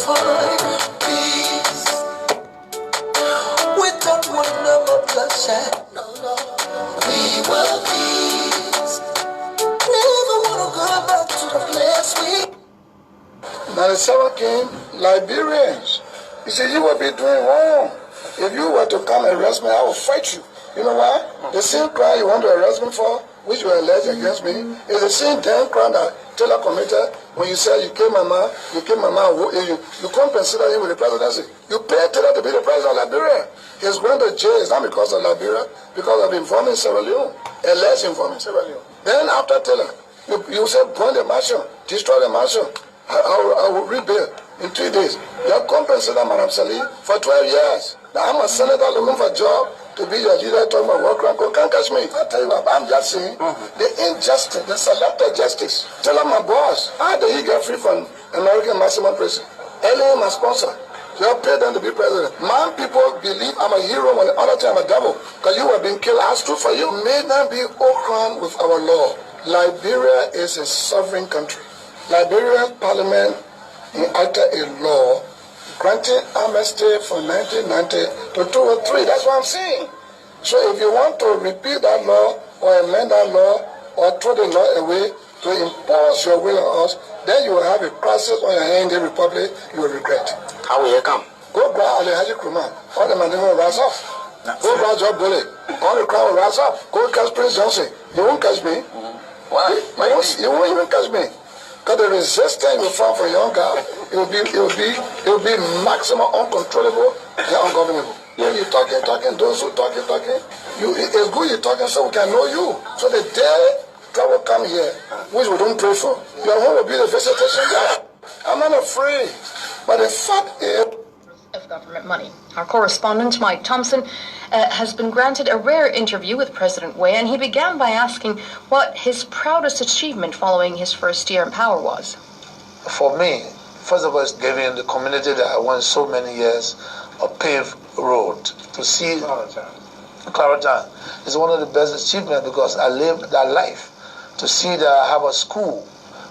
Peace. We don't want no more bloodshed. No, no. We will peace. Never wanna go back to the place we. Now the second king, Liberians. He said, you will be doing wrong. If you were to come and arrest me, I will fight you. You know why? The same crime you want to arrest me for, which you alleged against me, is the same damn crime that Taylor committed when you said you killed my man, you can't consider him with the presidency. You paid Taylor to be the president of Liberia. He's going to jail. It's not because of Liberia, because of informing Sierra Leone, alleged informing Sierra Leone. Then after Taylor, you said burn the mansion, destroy the mansion. I will rebuild in 3 days. You have compensated Madam Salih for 12 years. Now I'm a senator looking for a job to be your leader, talking about work rank. Can't catch me. I tell you what, I'm just saying, the injustice, the selective justice. Tell him my boss, how did he get free from American maximum prison? Alien my sponsor. You have paid them to be president. Man, people believe I'm a hero when the other time I'm a devil. Because you were being killed. I stood for you. May not be crime with our law. Liberia is a sovereign country. Liberian parliament enacted a law granting amnesty from 1990 to 2003. That's what I'm saying. So if you want to repeal that law or amend that law or throw the law away to impose your will on us, then you will have a crisis on your hand in the republic you will regret. How will you come? Go grab Alhaji Nkrumah. All the money will rise off. Go grab Joe Bullet. All the crowd will rise off. Go catch Prince Johnson. You won't catch me. Why? You won't even catch me. Because the resistance you find for young guy, it will be maximum uncontrollable and ungovernable. Yeah. When you talking, those who talking, it's good you talking so we can know you. So the day trouble come here, which we don't pray for, your home will be the visitation guy. I'm not afraid. But the fact is, of government money. Our correspondent, Mike Thompson, has been granted a rare interview with President Weah, and he began by asking what his proudest achievement following his first year in power was. For me, first of all, it's giving the community that I went so many years a paved road to see Clarendon. It's one of the best achievements because I lived that life. To see that I have a school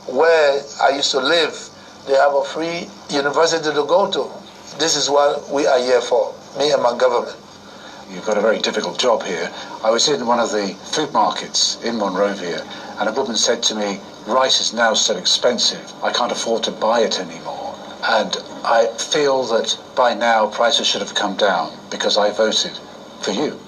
where I used to live, they have a free university to go to. This is what we are here for, me and my government. You've got a very difficult job here. I was in one of the food markets in Monrovia, and a woman said to me, rice is now so expensive, I can't afford to buy it anymore. And I feel that by now prices should have come down because I voted for you.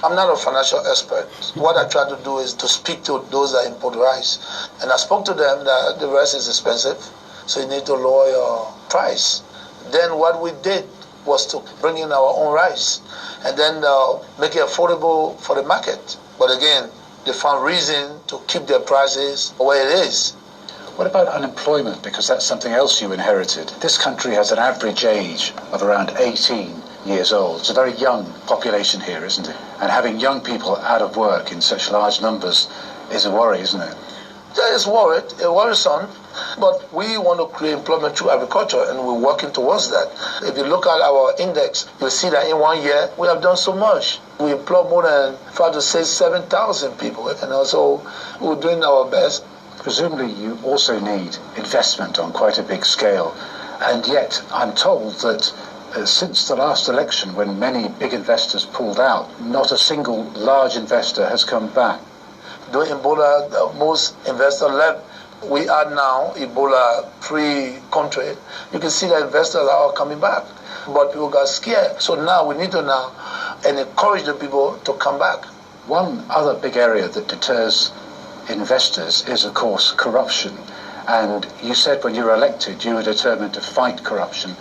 I'm not a financial expert. What I try to do is to speak to those that import rice. And I spoke to them that the rice is expensive, so you need to lower your price. Then what we did was to bring in our own rice and then make it affordable for the market. But again, they found reason to keep their prices where it is. What about unemployment? Because that's something else you inherited. This country has an average age of around 18 years old. It's a very young population here, isn't it? And having young people out of work in such large numbers is a worry, isn't it? Yeah, it's worrisome. But we want to create employment through agriculture, and we're working towards that. If you look at our index, you'll see that in 1 year, we have done so much. We employ more than 5,000 to 7,000 people, and also we're doing our best. Presumably you also need investment on quite a big scale, and yet I'm told that since the last election, when many big investors pulled out, not a single large investor has come back. During Ebola, most investors left. We are now Ebola-free country. You can see that investors are all coming back, but people got scared. So now we need to encourage the people to come back. One other big area that deters investors is, of course, corruption. And you said when you were elected, you were determined to fight corruption.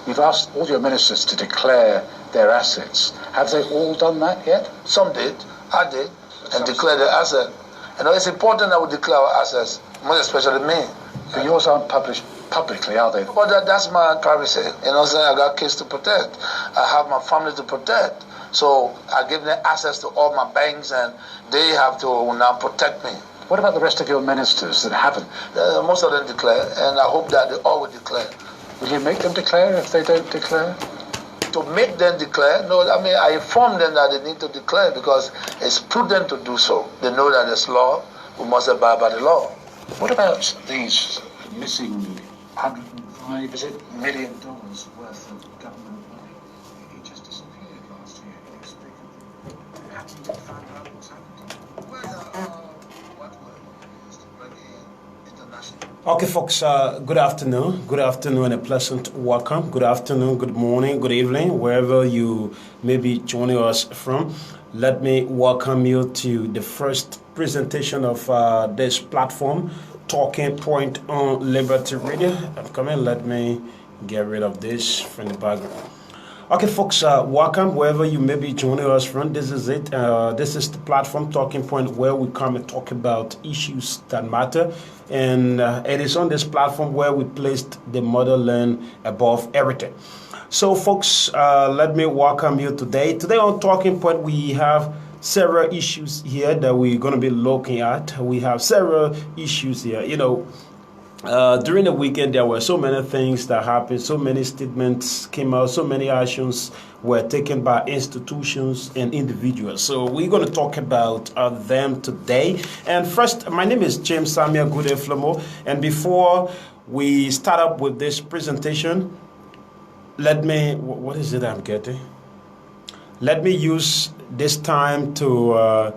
You've asked all your ministers to declare their assets. Have they all done that yet? Some did. I did, and declared their assets. You know, it's important that we declare our assets, most especially me. But yours aren't published publicly, are they? But that's my privacy. You know, saying I got kids to protect. I have my family to protect. So I give them access to all my banks, and they have to now protect me. What about the rest of your ministers that haven't? Most of them declare, and I hope that they all will declare. Will you make them declare if they don't declare? To make them declare? No, I mean, I inform them that they need to declare because it's prudent to do so. They know that there's law. We must abide by the law. What about these missing 105 Is it $1 million worth of government money? He just disappeared last year. He was speaking. Haven't you found out what's happened? What is to bring in international? Okay, folks, good afternoon. Good afternoon and a pleasant welcome. Good afternoon, good morning, good evening, wherever you may be joining us from. Let me welcome you to the first presentation of this platform, Talking Point on Liberty Radio. I'm coming. Let me get rid of this from the background. Okay, folks, welcome wherever you may be joining us from. This is it. This is the platform Talking Point where we come and talk about issues that matter. And it is on this platform where we placed the motherland above everything. So, folks, let me welcome you today. Today on Talking Point, we have several issues here that we're going to be looking at. We have several issues here. During the weekend, there were so many things that happened, so many statements came out, so many actions were taken by institutions and individuals. So we're going to talk about them today. And first, my name is James Samuel Goode-Flomo. And before we start up with this presentation, let me, what is it I'm getting? Let me use this time to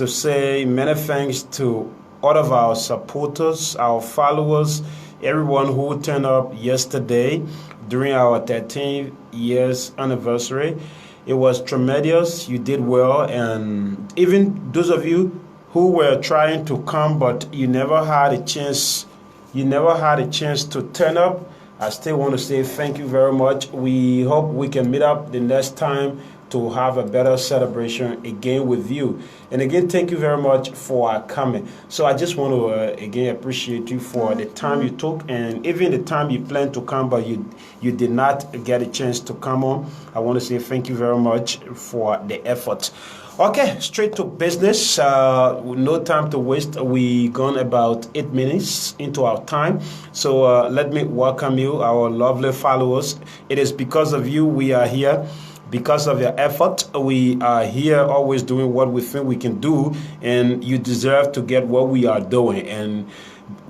say many thanks to all of our supporters, our followers, everyone who turned up yesterday during our 13th years anniversary. It was tremendous. You did well. And even those of you who were trying to come, but you never had a chance to turn up, I still want to say thank you very much. We hope we can meet up the next time to have a better celebration again with you. And again, thank you very much for coming. So I just want to again appreciate you for the time you took and even the time you planned to come, but you did not get a chance to come on. I want to say thank you very much for the effort. Okay, straight to business. No time to waste. We gone about 8 minutes into our time. So let me welcome you, our lovely followers. It is because of you we are here. Because of your effort, we are here always doing what we think we can do, and you deserve to get what we are doing. And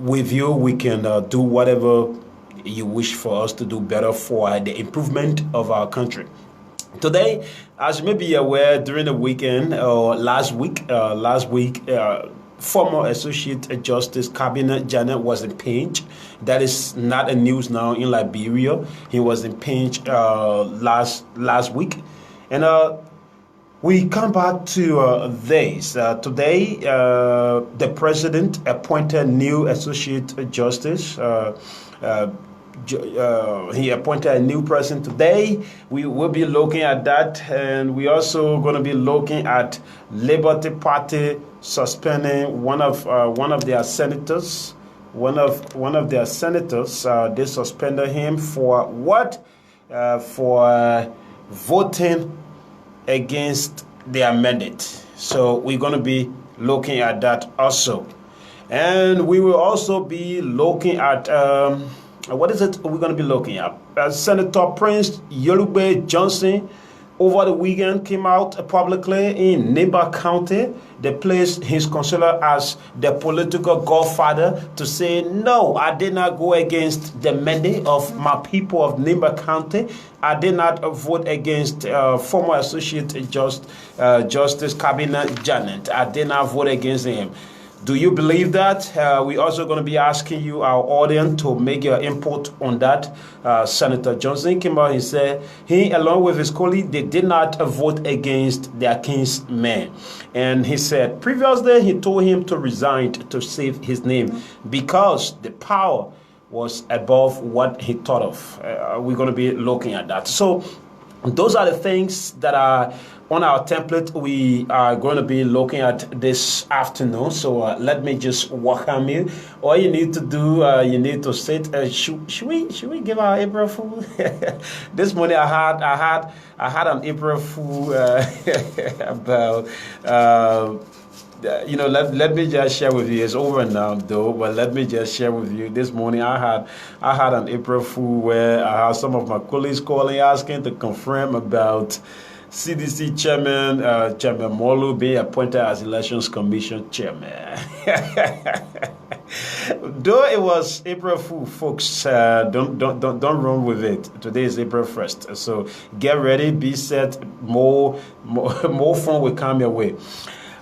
with you, we can do whatever you wish for us to do better for the improvement of our country. Today, as you may be aware, during the weekend or last week, former Associate Justice Cabinet Janet was impeached. That is not a news now in Liberia. He was impeached last week. And we come back to this. Today, the president appointed new Associate Justice. He appointed a new person today. We will be looking at that, and we also going to be looking at Liberty Party suspending one of their senators. One of their senators. They suspended him for what? For voting against their mandate. So we're going to be looking at that also, and we will also be looking at. What is it we're going to be looking at? Senator Prince Yolube Johnson over the weekend came out publicly in Nimba County. They placed his consular as the political godfather to say, no, I did not go against the mandate of my people of Nimba County. I did not vote against former Associate Justice Cabinet Janet. I did not vote against him. Do you believe that? We're also going to be asking you, our audience, to make your input on that. Senator Johnson came out and said he, along with his colleague, they did not vote against their king's men. And he said previously he told him to resign to save his name because the power was above what he thought of. We're going to be looking at that. So those are the things that are on our template we are going to be looking at this afternoon. So let me just welcome you. All you need to do, you need to sit. Should we give our April Fool? This morning I had an April Fool about. Let me just share with you. It's over now, though. But let me just share with you. This morning, I had an April Fool where I had some of my colleagues calling, asking to confirm about CDC Chairman Molu being appointed as Elections Commission Chairman. Though it was April Fool, folks, don't run with it. Today is April 1st, so get ready, be set. More fun will come your way.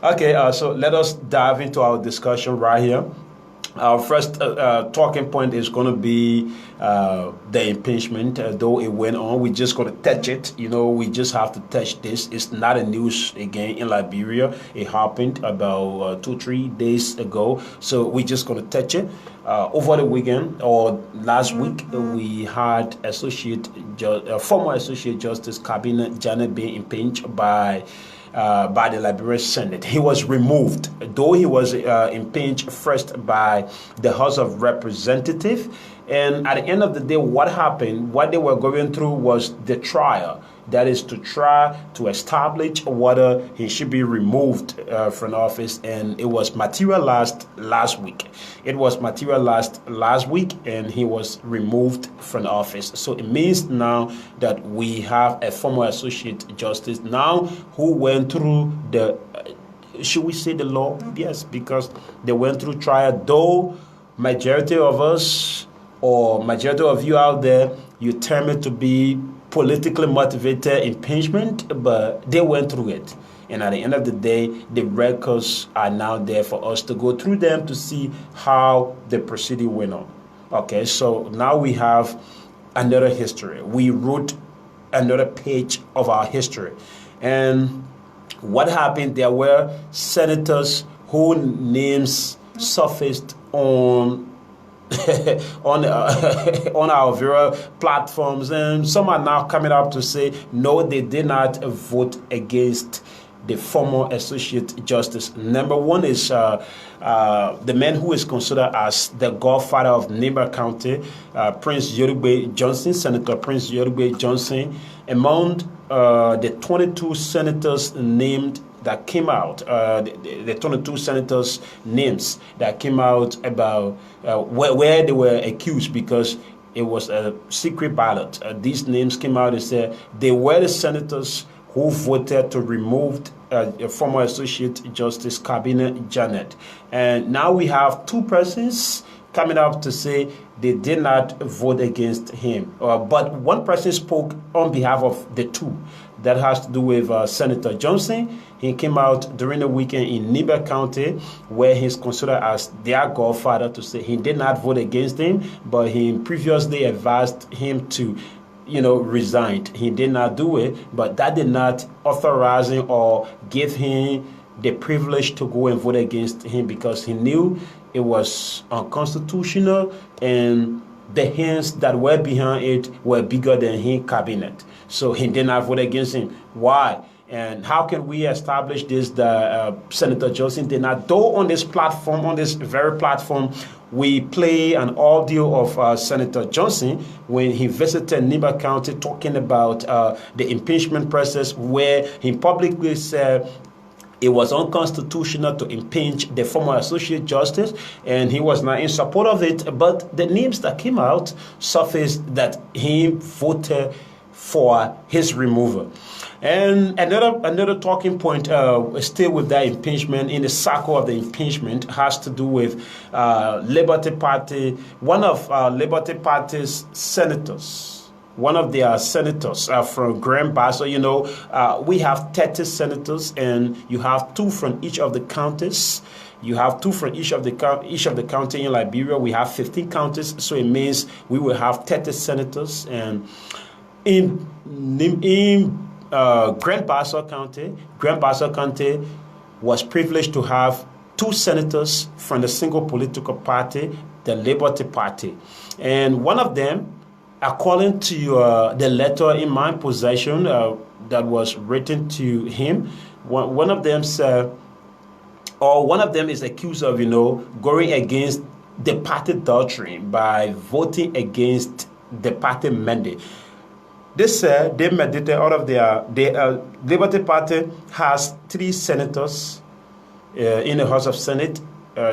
Okay, so let us dive into our discussion right here. Our first talking point is going to be the impeachment. Though it went on, we just going to touch it. We just have to touch this. It's not a news again in Liberia. It happened about 2-3 days ago. So we just going to touch it. Over the weekend or last week, we had former Associate Justice Cabinet Janet being impeached by the Liberian Senate. He was removed, though he was impeached first by the House of Representatives. And at the end of the day, what happened, what they were going through was the trial. That is to try to establish whether he should be removed from office. And it was materialized last week. It was materialized last week, and he was removed from office. So it means now that we have a former Associate Justice now who went through the, should we say the law? Yes, because they went through trial. Though majority of us or majority of you out there, you term it to be politically motivated impeachment, but they went through it. And at the end of the day, the records are now there for us to go through them to see how the proceeding went on. Okay, so now we have another history. We wrote another page of our history. And what happened, there were senators whose names surfaced on on our various platforms, and some are now coming up to say no, they did not vote against the former Associate Justice. Number one is the man who is considered as the godfather of Nimba County, Prince Yorubwe Johnson, Senator Prince Yorubwe Johnson. Among the 22 senators named that came out, the 22 senators' names that came out about where they were accused, because it was a secret ballot. These names came out and said they were the senators who voted to remove former Associate Justice Cabinet Janet. And now we have two persons coming up to say they did not vote against him. But one person spoke on behalf of the two. That has to do with Senator Johnson. He came out during the weekend in Nimba County, where he's considered as their godfather, to say he did not vote against him, but he previously advised him to, resign. He did not do it, but that did not authorize him or give him the privilege to go and vote against him, because he knew it was unconstitutional and the hands that were behind it were bigger than his cabinet. So he did not vote against him. Why? And how can we establish this? Senator Johnson did not. Though on this platform, on this very platform, we play an audio of Senator Johnson when he visited Nimba County, talking about the impeachment process, where he publicly said it was unconstitutional to impeach the former Associate Justice, and he was not in support of it. But the names that came out surfaced that he voted for his removal. And another talking point, still with that impeachment, in the circle of the impeachment, has to do with Liberty Party. One of Liberty Party's senators, one of their senators from Grand Bassa. We have 30 senators, and you have 2 from each of the counties. You have 2 from each of the county in Liberia. We have 15 counties, so it means we will have 30 senators. And in Grand Bassa County was privileged to have 2 senators from the single political party, the Liberty Party, and one of them, according to the letter in my possession that was written to him, one of them said, or one of them is accused of, going against the party doctrine by voting against the party mandate. They said they meditated out of the Liberty Party has 3 senators in the House of Senate.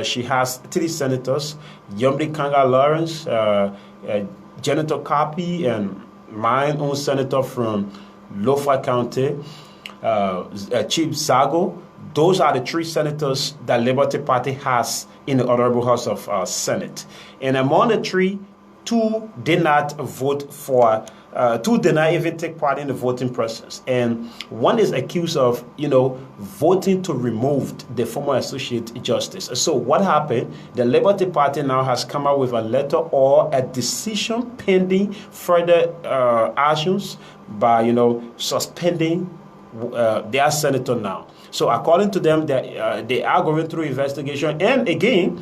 She has 3 senators: Yomdi Kanga Lawrence, Janitor Kapi, and my own senator from Lofa County, Chief Zago. those are the 3 senators that Liberty Party has in the Honorable House of Senate. And among the 3, 2 did not vote for, 2 did not even take part in the voting process. And one is accused of, voting to remove the former Associate Justice. So what happened? The Liberty Party now has come out with a letter or a decision pending further actions by, suspending their senator now. So according to them, they are going through investigation. And again,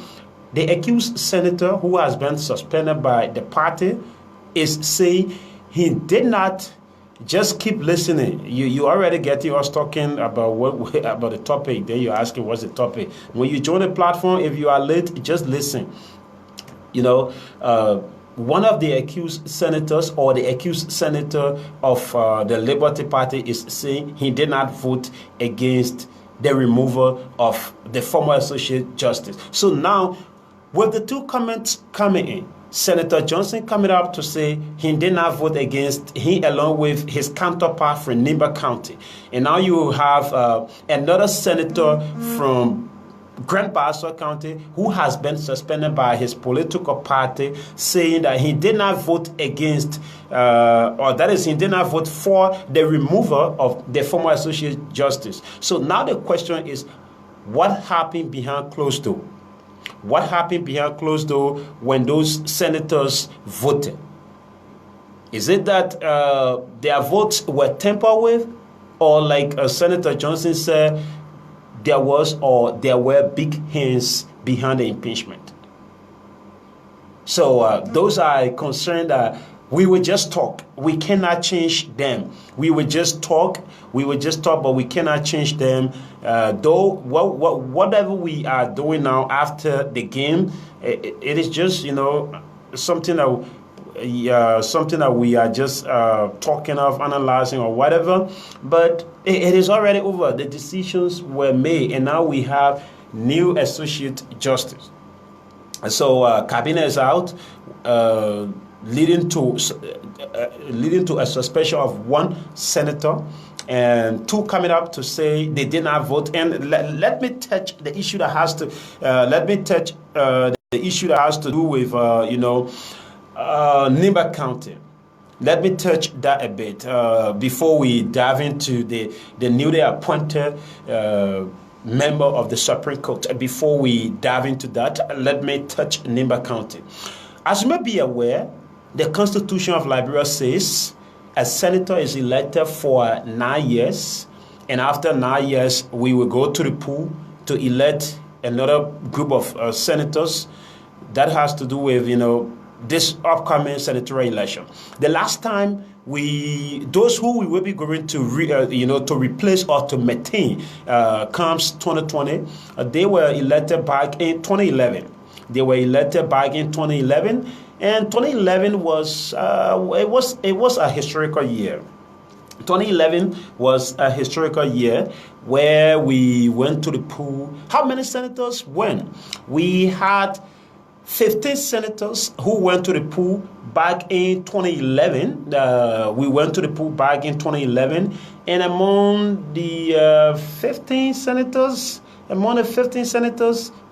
the accused senator who has been suspended by the party is saying he did not just keep listening. You already get us talking about about the topic. Then you're asking what's the topic. When you join the platform, if you are late, just listen. One of the accused senators or the accused senator of the Liberty Party is saying he did not vote against the removal of the former Associate Justice. So now, with the 2 comments coming in, Senator Johnson coming up to say he did not vote against, he along with his counterpart from Nimba County. And now you have another senator from Grand Bassa County who has been suspended by his political party, saying that he did not vote against, he did not vote for the removal of the former Associate Justice. So now the question is, what happened behind closed door? What happened behind closed door when those senators voted? Is it that their votes were tampered with? Or like Senator Johnson said, there were big hands behind the impeachment? So those are concerned that we will just talk. We cannot change them. We will just talk, but we cannot change them. Though whatever we are doing now after the game, it is just something that we are just talking of, analyzing or whatever. But it is already over. The decisions were made, and now we have new Associate Justice. So cabinet is out. Leading to a suspension of 1 senator, and 2 coming up to say they did not vote. And let me touch the issue that has to do with Nimba County. Let me touch that a bit before we dive into the newly appointed member of the Supreme Court. Before we dive into that, let me touch Nimba County. As you may be aware, the Constitution of Liberia says a senator is elected for 9 years, and after 9 years, we will go to the pool to elect another group of senators. That has to do with, this upcoming senatorial election. The last time those who we will be going to to replace or to maintain comes 2020, they were elected back in 2011. And 2011 was a historical year. 2011 was a historical year where we went to the pool. How many senators went? We had 15 senators who went to the pool back in 2011. We went to the pool back in 2011, and among the 15 senators,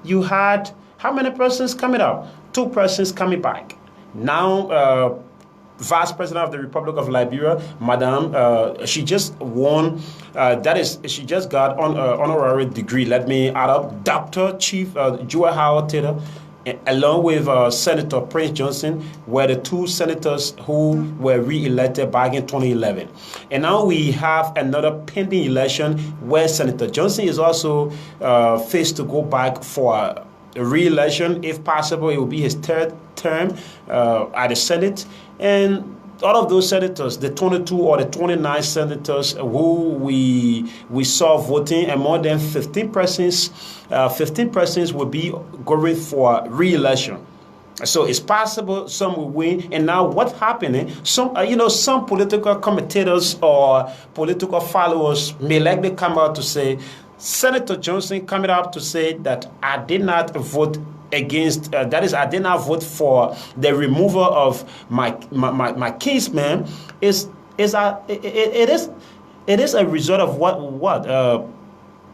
you had how many persons coming up? 2 persons coming back. Now, Vice President of the Republic of Liberia, Madam, she just won. She just got honorary degree. Let me add up, Dr. Chief Joel Howard Taylor, along with Senator Prince Johnson, were the 2 senators who were re-elected back in 2011. And now we have another pending election where Senator Johnson is also faced to go back for re-election. If possible, it will be his 3rd term at the Senate. And all of those senators, the 22 or the 29 senators who we saw voting, and more than 15 persons will be going for re-election. So it's possible some will win. And now what's happening? Some political commentators or political followers may likely come out to say, Senator Johnson coming up to say that I did not vote against, that is, I did not vote for the removal of my kinsman. It is a result of what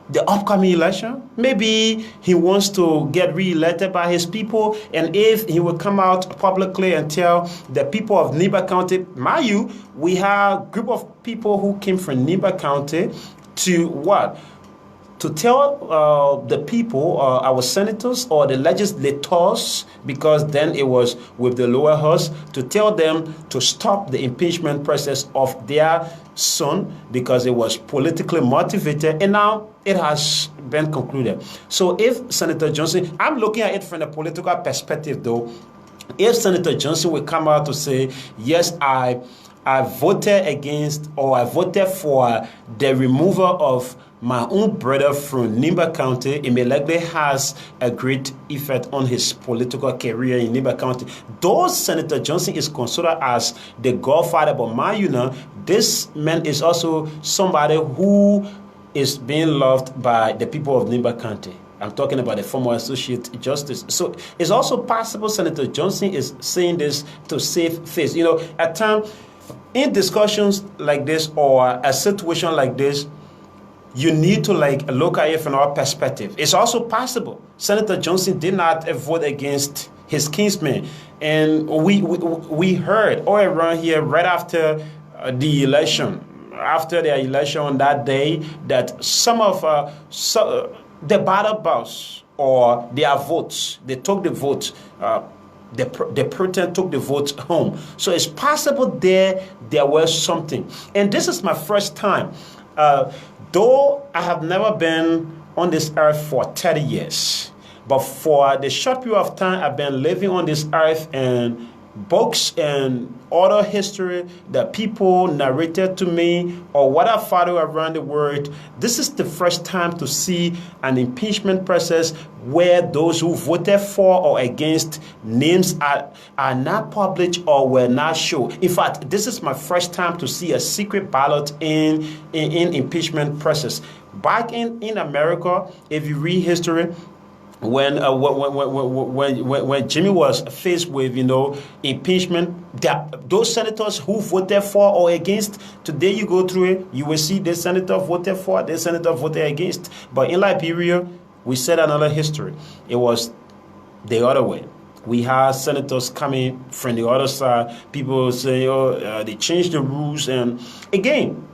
the upcoming election. Maybe he wants to get re-elected by his people, and if he will come out publicly and tell the people of Niba County, mind you, we have a group of people who came from Niba County to what? To tell the people, our senators or the legislators, because then it was with the lower house, to tell them to stop the impeachment process of their son because it was politically motivated, and now it has been concluded. So if Senator Johnson, I'm looking at it from a political perspective though, if Senator Johnson will come out to say, yes, I voted against, or I voted for the removal of my own brother from Nimba County, it may likely has a great effect on his political career in Nimba County. Though Senator Johnson is considered as the godfather, but mind you now, this man is also somebody who is being loved by the people of Nimba County. I'm talking about the former Associate Justice. So it's also possible Senator Johnson is saying this to save face. You know, at times, in discussions like this or a situation like this, you need to look at it from our perspective. It's also possible Senator Johnson did not vote against his kinsman, and we heard all around here right after the election, after the election on that day, that some of the ballot box or their votes, they took the votes. The president took the votes home. So it's possible there was something. And this is my first time. Though I have never been on this earth for 30 years, but for the short period of time I've been living on this earth, and books and other history that people narrated to me or what I follow around the world, this is the first time to see an impeachment process where those who voted for or against names are not published or were not shown. In fact, this is my first time to see a secret ballot in impeachment process. Back in America, if you read history, when Jimmy was faced with impeachment, those senators who voted for or against, today you go through it, you will see this senator voted for, this senator voted against. But in Liberia, we set another history. It was the other way. We had senators coming from the other side. People say, they changed the rules, and again,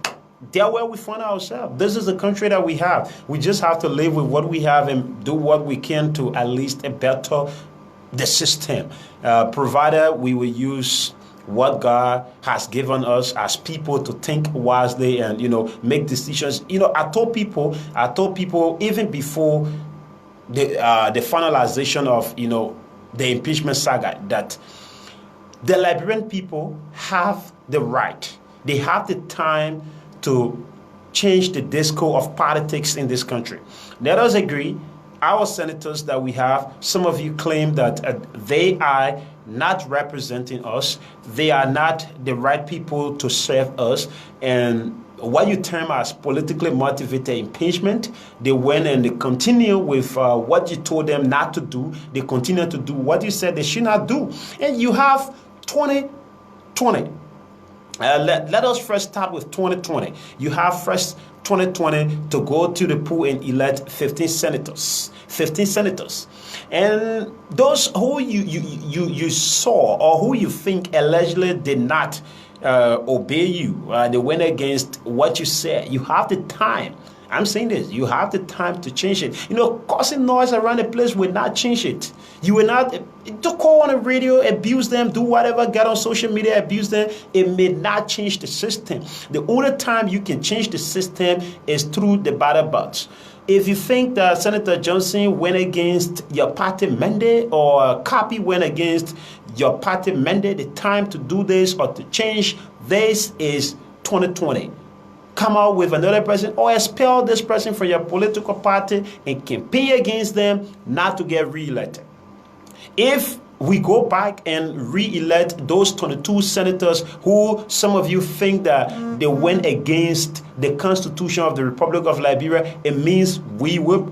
there where we find ourselves. This is the country that we have. We just have to live with what we have and do what we can to at least better the system, provided we will use what God has given us as people to think wisely and make decisions. I told people even before the finalization of the impeachment saga that the Liberian people have the right, they have the time to change the discourse of politics in this country. Let us agree, our senators that we have, some of you claim that they are not representing us, they are not the right people to serve us, and what you term as politically motivated impeachment, they went and they continue with what you told them not to do. They continue to do what you said they should not do. And you have 2020. Let us first start with 2020. You have first 2020 to go to the poll and elect 15 senators. 15 senators. And those who you saw or who you think allegedly did not obey you, they went against what you said. You have the time. I'm saying this. You have the time to change it. Causing noise around the place will not change it. You will not to call on the radio, abuse them, do whatever, get on social media, abuse them. It may not change the system. The only time you can change the system is through the ballot box. If you think that Senator Johnson went against your party mandate or Copy went against your party mandate, the time to do this or to change this is 2020. Come out with another person or expel this person from your political party and campaign against them not to get re-elected. If we go back and re-elect those 22 senators who some of you think that they went against the Constitution of the Republic of Liberia, it means we will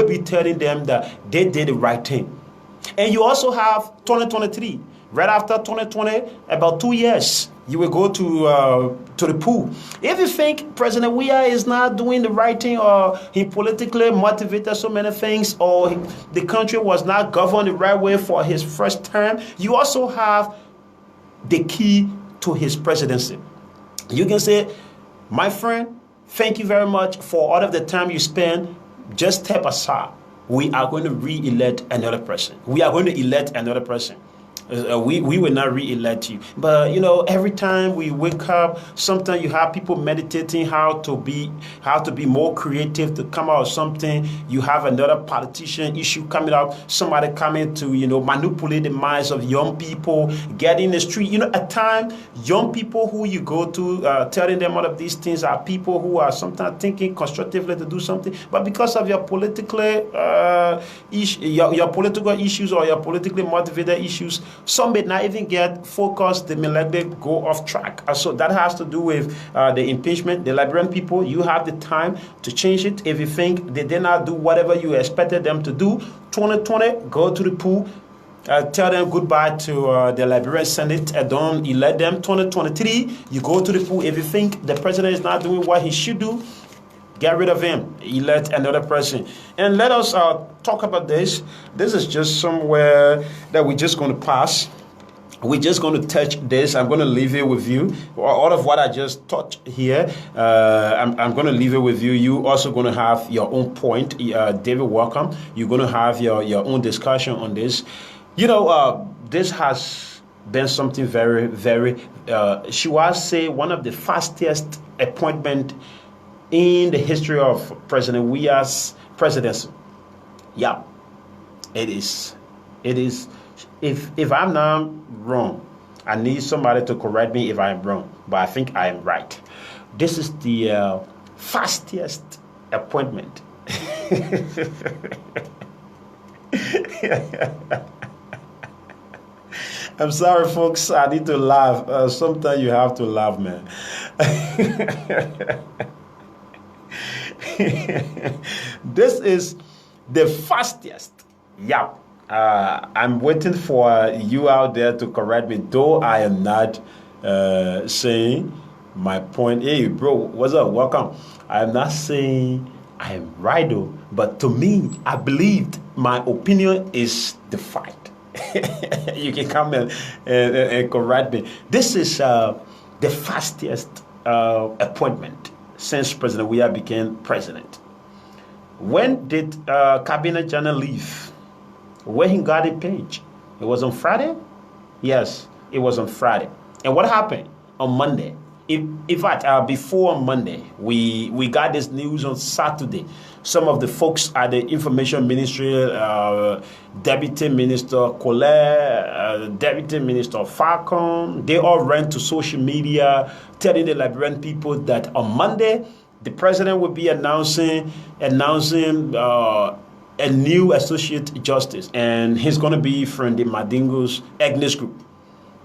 be telling them that they did the right thing. And you also have 2023. Right after 2020, about 2 years, You will go to the pool. If you think President Weah is not doing the right thing, or he politically motivated so many things, or the country was not governed the right way for his first term, you also have the key to his presidency. You can say, my friend, thank you very much for all of the time you spend. Just step aside. We are going to re-elect another person. We are going to elect another person. We will not re-elect you. But every time we wake up, sometimes you have people meditating how to be more creative to come out with something. You have another politician issue coming up, somebody coming to manipulate the minds of young people, get in the street. At times, young people who you go to telling them all of these things are people who are sometimes thinking constructively to do something, but because of your political your political issues or your politically motivated issues, some may not even get focused. They may let them go off track. So that has to do with the impeachment. The Liberian people, you have the time to change it. If you think they did not do whatever you expected them to do, 2020, go to the pool. Tell them goodbye to the Liberian Senate. Don't elect them. 2023, you go to the pool. If you think the president is not doing what he should do, get rid of him. Elect another person. And let us talk about this. This is just somewhere that we're just going to pass. We're just going to touch this. I'm going to leave it with you. All of what I just touched here, I'm going to leave it with you. You also going to have your own point. David, welcome. You're going to have your own discussion on this. This has been something very, very, should I say, one of the fastest appointment in the history of President Weah's presidency. Yeah, it is. It is. If I'm not wrong, I need somebody to correct me if I'm wrong, but I think I am right. This is the fastest appointment. I'm sorry, folks. I need to laugh. Sometimes you have to laugh, man. This is the fastest. Yeah. I'm waiting for you out there to correct me, though I am not saying my point. Hey, bro, what's up? Welcome. I'm not saying I am right, though, but to me, I believed my opinion is the fight. You can come and correct me. This is the fastest appointment since President Weah became president. When did Cabinet General leave? When he got a page? It was on Friday? Yes, it was on Friday. And what happened on Monday? In fact, before Monday, we got this news on Saturday. Some of the folks at the Information Ministry, Deputy Minister Colette, Deputy Minister Falcon, they all ran to social media telling the Liberian people that on Monday, the president will be announcing a new associate justice, and he's going to be from the Madingo's Agnes Group.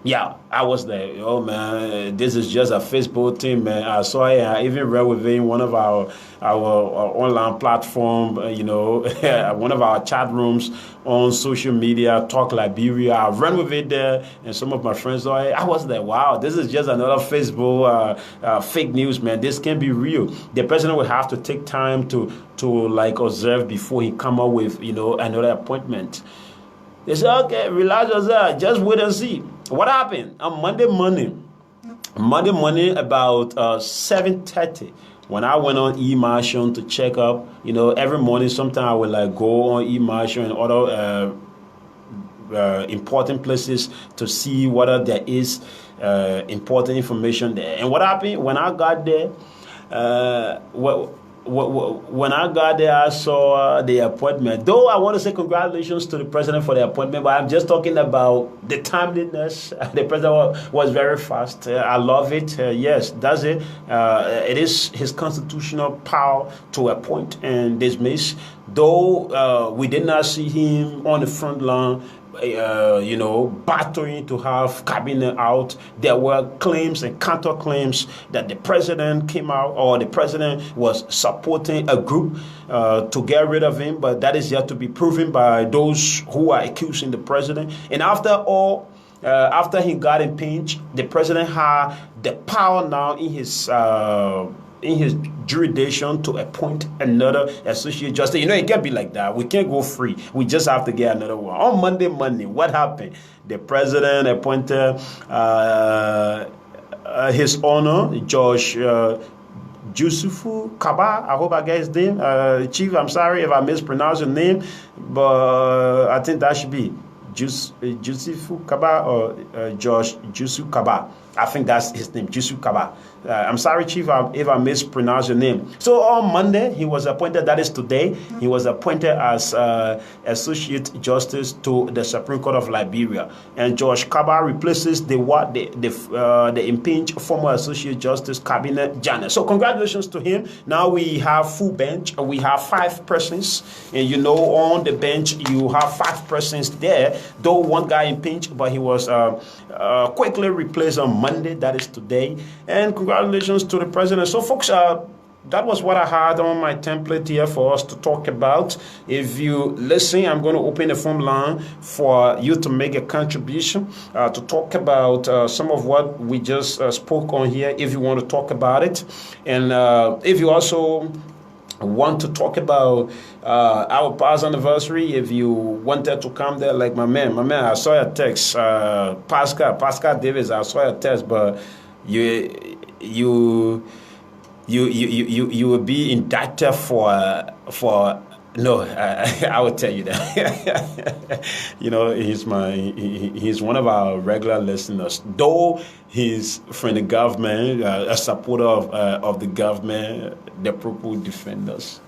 Yeah, I was there. Oh man, this is just a Facebook thing, man. I saw it. I even read within one of our online platform, one of our chat rooms on social media, Talk Liberia. I ran with it there, and some of my friends saw it. I was there. Wow, this is just another Facebook fake news, man. This can't be real. The president will have to take time to observe before he come up with another appointment. They said, okay, relax yourself, just wait and see. What happened on Monday morning about 7:30, when I went on eMarshal to check up, every morning sometime I would go on eMarshal and other important places to see whether there is important information there. And what happened when I got there? When I got there, I saw the appointment. Though I want to say congratulations to the president for the appointment, but I'm just talking about the timeliness. The president was very fast. I love it. Yes, that's it. It is his constitutional power to appoint and dismiss. Though we did not see him on the front line, battling to have cabinet out. There were claims and counterclaims that the president came out, or the president was supporting a group to get rid of him, but that is yet to be proven by those who are accusing the president. And after all after he got impeached, the president had the power now in his jurisdiction to appoint another associate justice. You know, it can't be like that. We can't go free. We just have to get another one. On Monday morning, what happened? The president appointed his honor, George Jusufu Kaba. I hope I get his name. Chief, I'm sorry if I mispronounce your name, but I think that should be Jusufu Kaba or George Jusu Kaba. I think that's his name, Jusu Kaba. I'm sorry, Chief, if I mispronounce your name. So on Monday, he was appointed, that is today, he was appointed as Associate Justice to the Supreme Court of Liberia. And George Kaba replaces the impeached former Associate Justice Cabinet Janet. So congratulations to him. Now we have full bench. We have 5 persons. And you know, on the bench, you have 5 persons there. Though one guy impeached, but he was quickly replaced on Monday, that is today. And congratulations to the president. So folks, that was what I had on my template here for us to talk about. If you listen, I'm going to open the phone line for you to make a contribution to talk about some of what we just spoke on here, if you want to talk about it. And if you also want to talk about our past anniversary, if you wanted to come there, like my man, I saw your text, Pascal Davis, I saw your text, but you will be indicted for no, I will tell you that. You know, he's one of our regular listeners. Though he's from the government, a supporter of the government, the people defend us.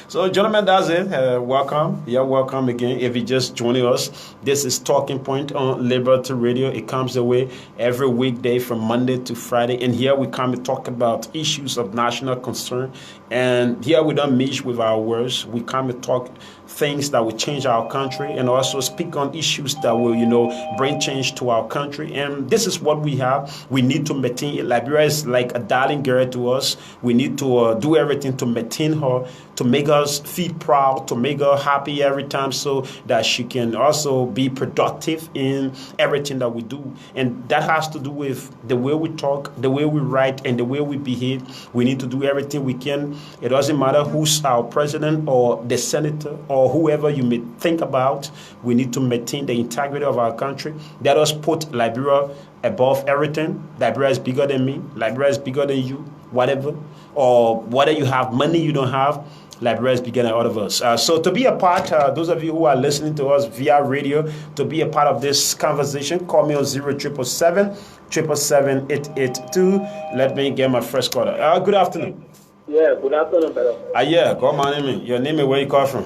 So, gentlemen, that's it. Welcome. You're welcome again. If you just joining us, this is Talking Point on Liberty Radio. It comes away every weekday from Monday to Friday. And here we come to talk about issues of national concern. And here we don't mix with our words. We come to talk things that will change our country and also speak on issues that will, bring change to our country. And this is what we have. We need to maintain it. Liberia is like a darling girl to us. We need to do everything to maintain her, to make us feel proud, to make her happy every time so that she can also be productive in everything that we do. And that has to do with the way we talk, the way we write, and the way we behave. We need to do everything we can. It doesn't matter who's our president or the senator or whoever you may think about. We need to maintain the integrity of our country. Let us put Liberia above everything. Liberia is bigger than me. Liberia is bigger than you, whatever. Or whether you have money you don't have, Liberia is bigger than all of us. So to be a part, those of you who are listening to us via radio, to be a part of this conversation, call me on 0777 777 882. Let me get my first caller. Good afternoon. Yeah, good afternoon, brother. Yeah, go on, my name. Your name is where you call from?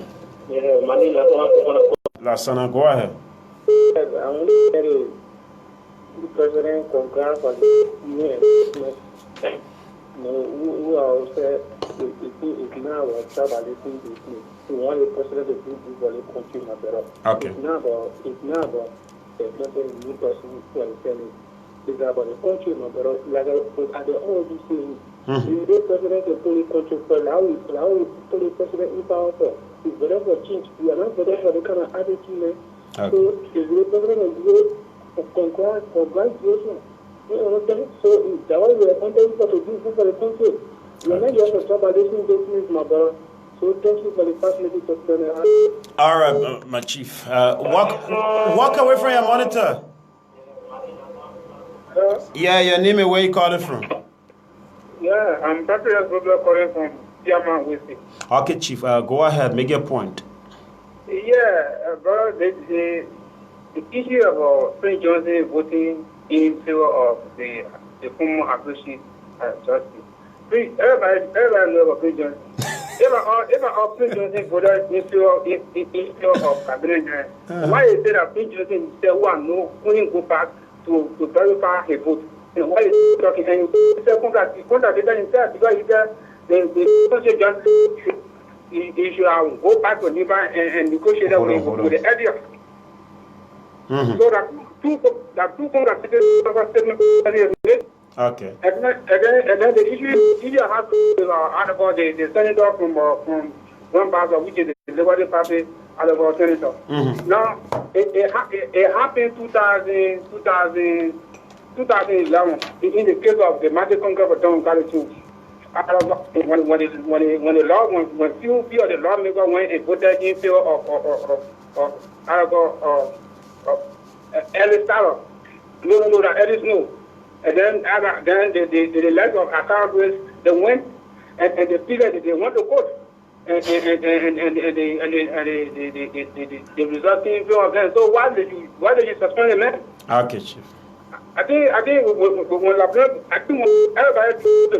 Yeah, my name is Lasana, go ahead. Yes, I want to tell you, the president congrats for the UN. Who are also it's now traveling with me. We want the president to do this for the country, my brother. Okay. It's not about the new person who are telling. It's about the country, my brother. Like I always saying. The new president is fully controlled. How we put the president in power? It's better for change. We are not better for the kind of attitude. Okay. So the new president is good congratulations. You understand? So that was we are content for to do for the country. We are not just a troublemaking business, my brother. So thank you for the facility to spend it. All right, my chief. Walk away from your monitor. Yeah, your name and where you calling from? Yeah, I'm Patrick Robler calling from Piama, West. Okay, chief. Go ahead. Make your point. Yeah, brother, the issue about Prince Johnson voting in favor of the former associate justice. Everybody knows about Prince Johnson. If our Prince Johnson voted in favor of cabinet, why is it that Prince Johnson said wouldn't go back to verify his vote? Why is he talking? And he said contradicted himself because he said the associate justice he should go back to Niba and negotiate with the area. So that two statements. Okay. And then the issue has to be about the senator from one party, which is the Liberty Party, Alabama senator. Mm-hmm. Now, it happened 2011 in the case of the Magic Congress of Don College. When the law, when few of the lawmakers went and voted in favor of Ellis Tyler, no, that Ellis no. And then the letter of Congress, they went and the people they went to court. And the result came from them. So why did you suspend the man? Okay, Chief. I think when everybody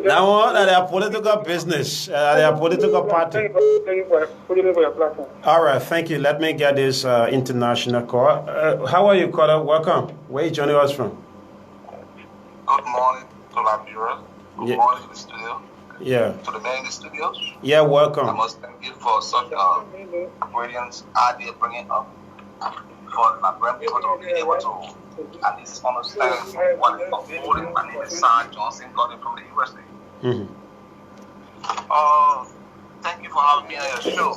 Now, they are political business. They are political party. Thank you for putting me for your platform. All right, thank you. Let me get this international call. How are you, caller? Welcome. Where are you joining us from? Good morning to our viewers. Good morning to the studio. Yeah. To the man in the studios. Yeah, welcome. I must thank you for such a brilliant idea bringing up for my grand people to be able to at least understand what is unfolding. My name is Sam Johnson, calling from the USA. Mm-hmm. Thank you for having me on your show.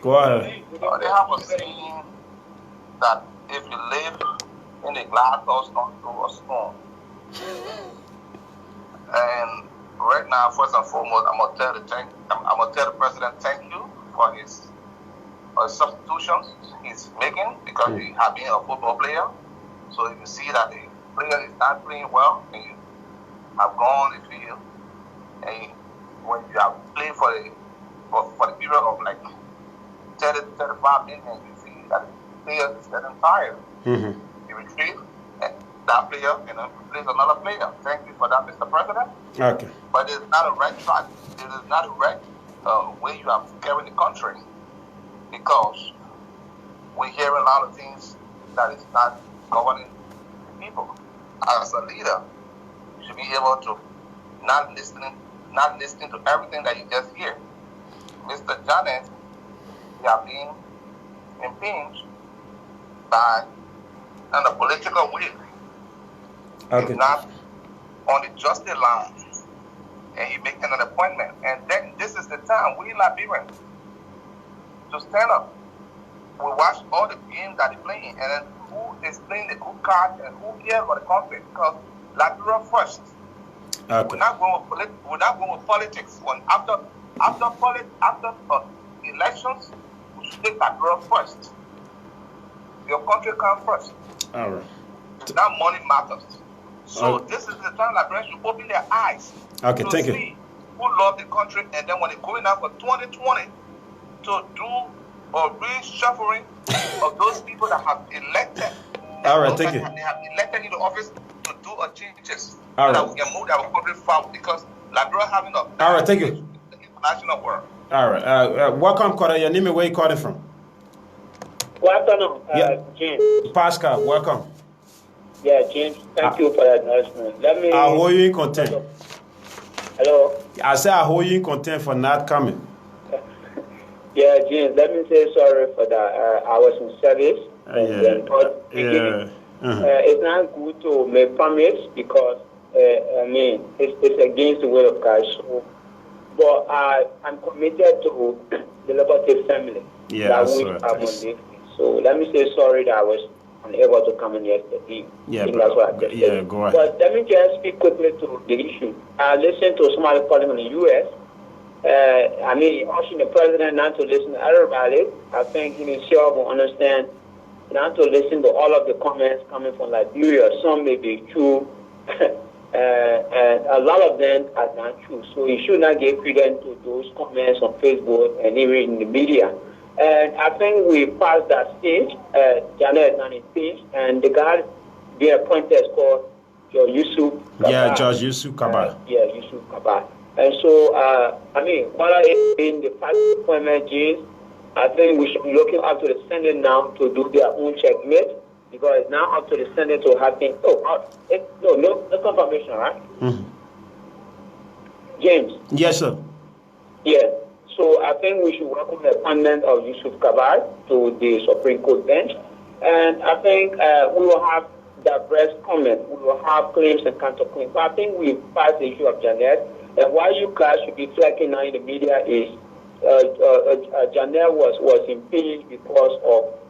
Go ahead. They have a saying that if you live in a glass house, don't throw a stone. And right now, first and foremost, I'm gonna tell the president thank you for his substitutions he's making because he has been a football player. So if you see that the player is not playing well and you have gone the field and when you have played for the period of like 30 to 35 minutes, you see that the player is getting tired. Mm-hmm. You retreat that player and then replace another player. Thank you for that, Mr. President. Okay. But it's not a right track. It is not a right way you have carried the country because we hear a lot of things that is not governing people. As a leader, you should be able to not listening to everything that you just hear. Mr. Janet, you are being impinged by on a political will. Okay. He's not on the justice line, and he's making an appointment. And then this is the time we Liberians to stand up. We watch all the games that they're playing, and then who is playing the good card and who cares for the country? Because Liberia first. Okay. We're not going with politics. When after elections, we should take Liberia first. Your country comes first. All right. Now money matters. So this is the time Liberians should open their eyes Okay, to thank you. see who love the country, and then when they're going out for 2020 to do a reshuffling of those people that have elected. All right, thank you. They have elected into office to do a changes All so that right. we can move our country forward because Liberia having a All right, thank you. the international world. All right. Welcome, caller. Your name and where you calling from? Good afternoon, Yeah. James. Pascal, welcome. Yeah, James, thank you for that announcement. Let me. I hold you in contempt. Hello? I say I hold you in contempt for not coming. Yeah, James, let me say sorry for that. I was in service. It's not good to make promises because, it's against the will of God. So, but I'm committed to the Liberty family. Yeah, that that's we right. have on this. So let me say sorry that I was unable to come in yesterday. Yeah, I think bro. that's what I just Yeah, said. go ahead. But let me just speak quickly to the issue. I listened to somebody calling in the U.S. Asking the president not to listen to everybody. I think he himself will understand not to listen to all of the comments coming from Liberia. Some may be true, and a lot of them are not true. So you should not give credence to those comments on Facebook and even in the media. And I think we passed that stage. Janet is not in stage, and the guy being appointed is called George Yusuf Kabah. Yeah, George Yusuf Kabah. Yusuf Kabah. And so, whether it's in the past appointment, James, I think we should be looking up to the Senate now to do their own checkmate because it's now up to the Senate to have things. No confirmation, right? Mm-hmm. James. Yes, sir. Yeah. So I think we should welcome the appointment of Yusuf Kabah to the Supreme Court bench. And I think we will have diverse comment. We will have claims and counterclaims. But I think we passed the issue of Janet. And why you guys should be flagging now in the media is Janelle was impeached because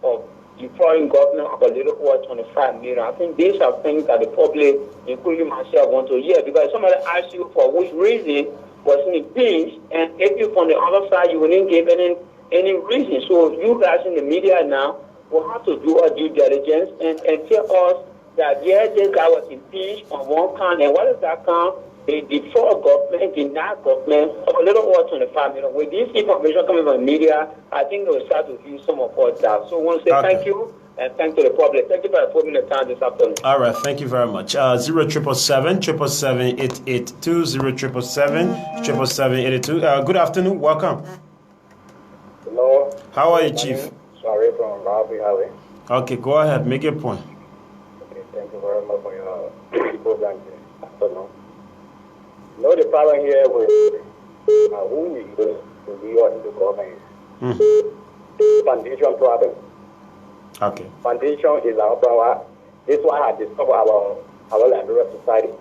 of the foreign government of a little over 25 million. I think these are things that the public, including myself, want to hear, because somebody asks you for which reason was impeached, and if you from the other side you wouldn't give any reason. So you guys in the media now will have to do our due diligence and tell us that yes, this guy was impeached on one count, and what is that count? The default government, denied government of a little over 25 million. With this information coming from the media, I think they will start to view some of us out. So I want to say thank you, and thank to the public. Thank you for putting the time this afternoon. All right, thank you very much. 0777-777-882, 0777-777-882. Good afternoon, welcome. Hello. How are you, Chief? Sorry from Ravi Highway. Okay, go ahead, make your point. Okay, thank you very much for your program this afternoon. You know the problem here with who we use to be on the government is foundation problem. Okay. Foundation is our problem. This is why I discovered our Liberia society.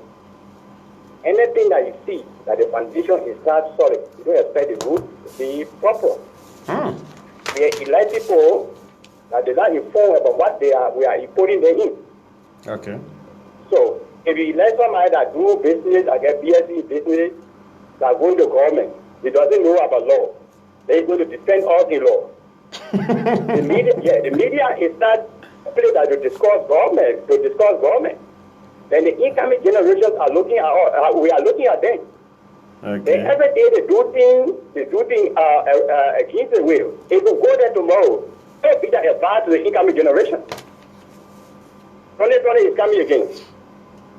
Anything that you see that the foundation is not solid, you don't expect the root to be proper. They elect people that they not informed about what we are putting them in. Okay. So if you elect somebody that do business, that get BSc business, that go to government, he doesn't know about law. They're going to defend all the law. the media is not a place that to discuss government. Then the incoming generations are looking at we are looking at them. Okay. Every day they do things against the will. If you go there tomorrow, they'll be that advice to the incoming generation. 2020 is coming again.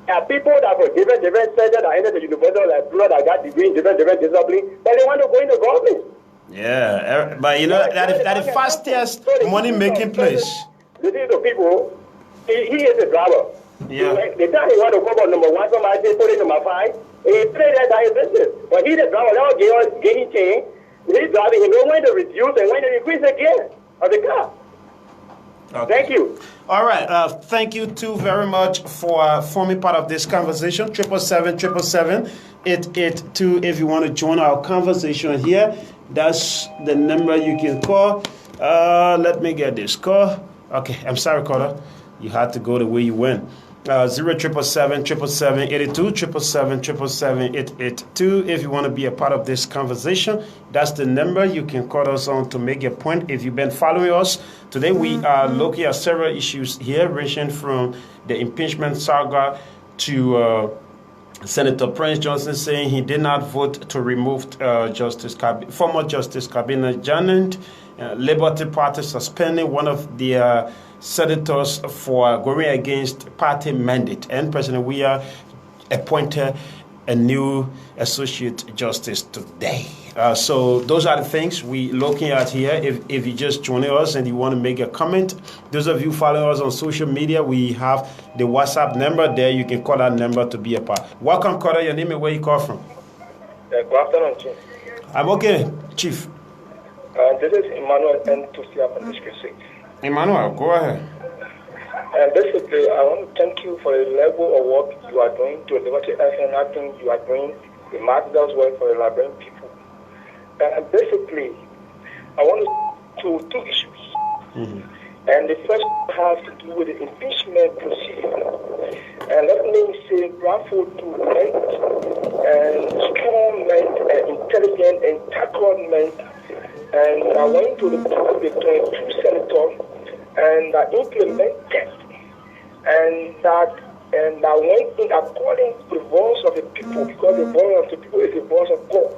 There are people that for different sectors that entered the university, like people that got degrees in different disciplines, but they want to go into government. Yeah, but you know, that is the fastest money-making place. Listen to people, he is a driver. Yeah. The time he want to come on number 1, somebody say put it number 5, he play that his business. But he the driver, now getting change, he's driving, he know when to reduce and when to increase the gear of the car. Okay. Thank you. All right. Thank you too very much for forming part of this conversation. 777-777-882. If you want to join our conversation here, that's the number you can call. Let me get this call. Okay. I'm sorry, caller. You had to go the way you went. 0777-777-882, 777-777-882. If you want to be a part of this conversation, that's the number you can call us on to make your point. If you've been following us, today we are looking at several issues here, ranging from the impeachment saga to Senator Prince Johnson saying he did not vote to remove former Justice Kabina Janet, Liberty Party suspending one of the senators for going against party mandate, and President Weah appointed a new associate justice today. So those are the things we're looking at here. If you just join us and you want to make a comment, those of you following us on social media, we have the WhatsApp number there. You can call that number to be a part. Welcome, caller. Your name and where you call from? Good afternoon, Chief. I'm okay, Chief. This is Emmanuel N. Tusia from District 6. Emmanuel, go ahead. And basically, I want to thank you for the level of work you are doing to Liberty FM. I think you are doing remarkable work for the Liberian people. And basically, I want to two issues. And the first has to do with the impeachment procedure. And let me say, Bradford to men and strong men and intelligent and tactful men. And I went to the 22 senators and I implemented and I went in according to the voice of the people, because the voice of the people is the voice of God.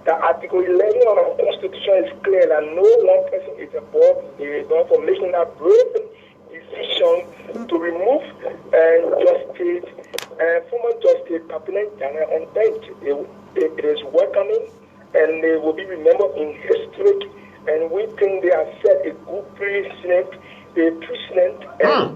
The Article 11 of our Constitution is clear that no one person is above the law for making a brave decision to remove former Justice Kabina Janet on bench. It is welcoming and they will be remembered in history. And we think they have set a good precedent, and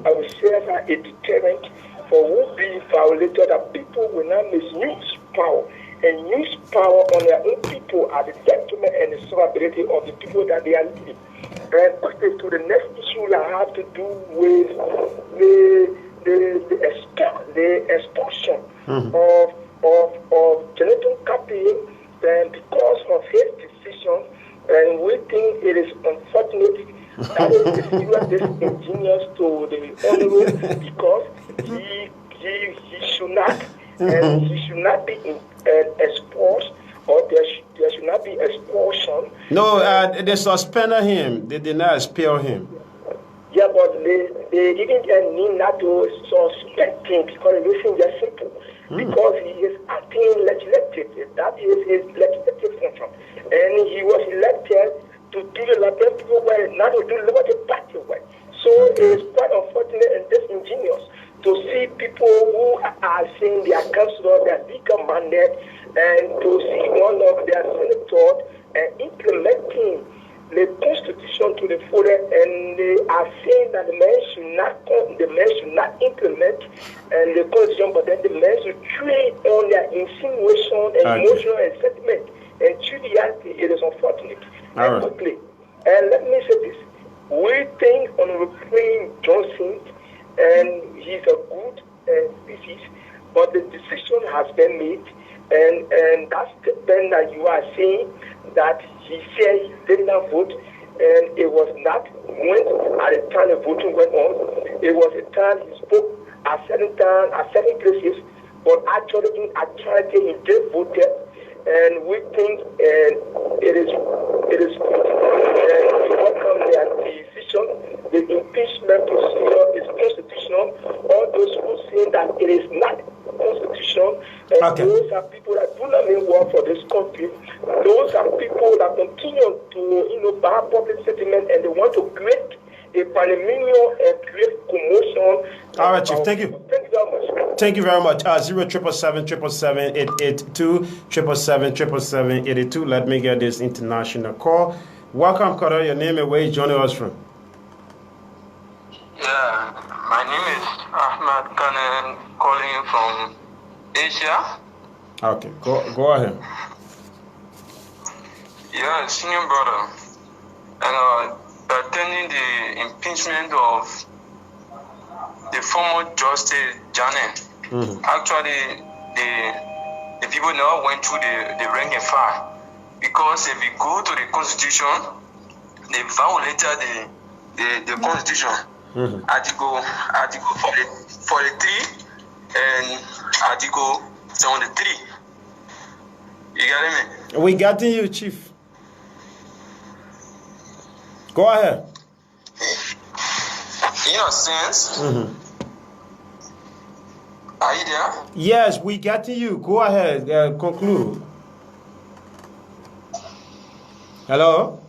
I will say as a deterrent for who be violated, that people will not misuse power and use power on their own people at the detriment and the survivability of the people that they are leading. And quickly to the next issue that have to do with the expulsion of Jonathan Kapi, then because of his decision it is unfortunate that is disingenuous to the honorable because he should not and he should not be exposed, or there should not be expulsion. No, they suspended him. They did not expel him. Yeah, but they didn't need not to suspect him because the reason is simple. Because he is acting legislative. That is his legislative function. And he was elected to do the Liberian people well, not to do the Liberty Party well. So it is quite unfortunate and disingenuous to see people who are saying they are councillors, they are legal minded, and to see one of their senators implementing the constitution to the fullest, and they are saying that the man should not implement the constitution, but then the man should trade on their insinuation and emotional and sentiment and triviality. It is unfortunate. And quickly, and let me say this: we think on replacing Johnson, and he's a good species, but the decision has been made, and that's the thing that you are saying that he said he did not vote, and it was not when at the time the voting went on. It was a time he spoke at certain time at certain places, but actually in actuality he did vote, and we think it is good. And we welcome their decision. The impeachment procedure is constitutional. All those who say that it is not constitutional, and those are people that do not mean well for this country. Those are people that continue to buy public sentiment, and they want to create a pandemonium and create commotion. All right, Chief. Thank you. Thank you very much. Thank you very much. 077777882 7777782. Let me get this international call. Welcome, Kara. Your name and where you joining us from? Yeah, my name is Ahmad Kanen, calling from Asia. Okay, go ahead. Yeah, senior brother. And attending the impeachment of the former Justice Janet. Actually, the people now went through the rank and file. Because if you go to the Constitution, they violated the Constitution. Article 43 and Article 73. You got me? We got you, Chief. Go ahead. In a sense, are you there? Yes, we got you. Go ahead. Conclude. Hello?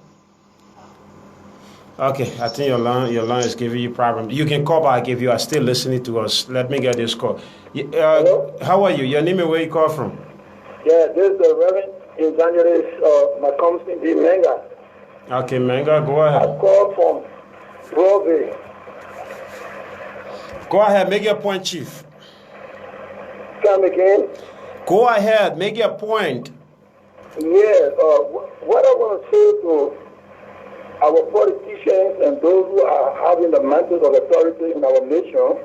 Okay, I think your line is giving you problem. You can call back if you are still listening to us. Let me get this call. How are you? Your name and where you call from? Yeah, this is the Reverend Evangelist Macomston D. Menga. Okay, Menga, go ahead. I call from Provi. Go ahead, make your point, Chief. Come again? Go ahead, make your point. Yeah, what I want to say to our politicians and those who are having the mantles of authority in our nation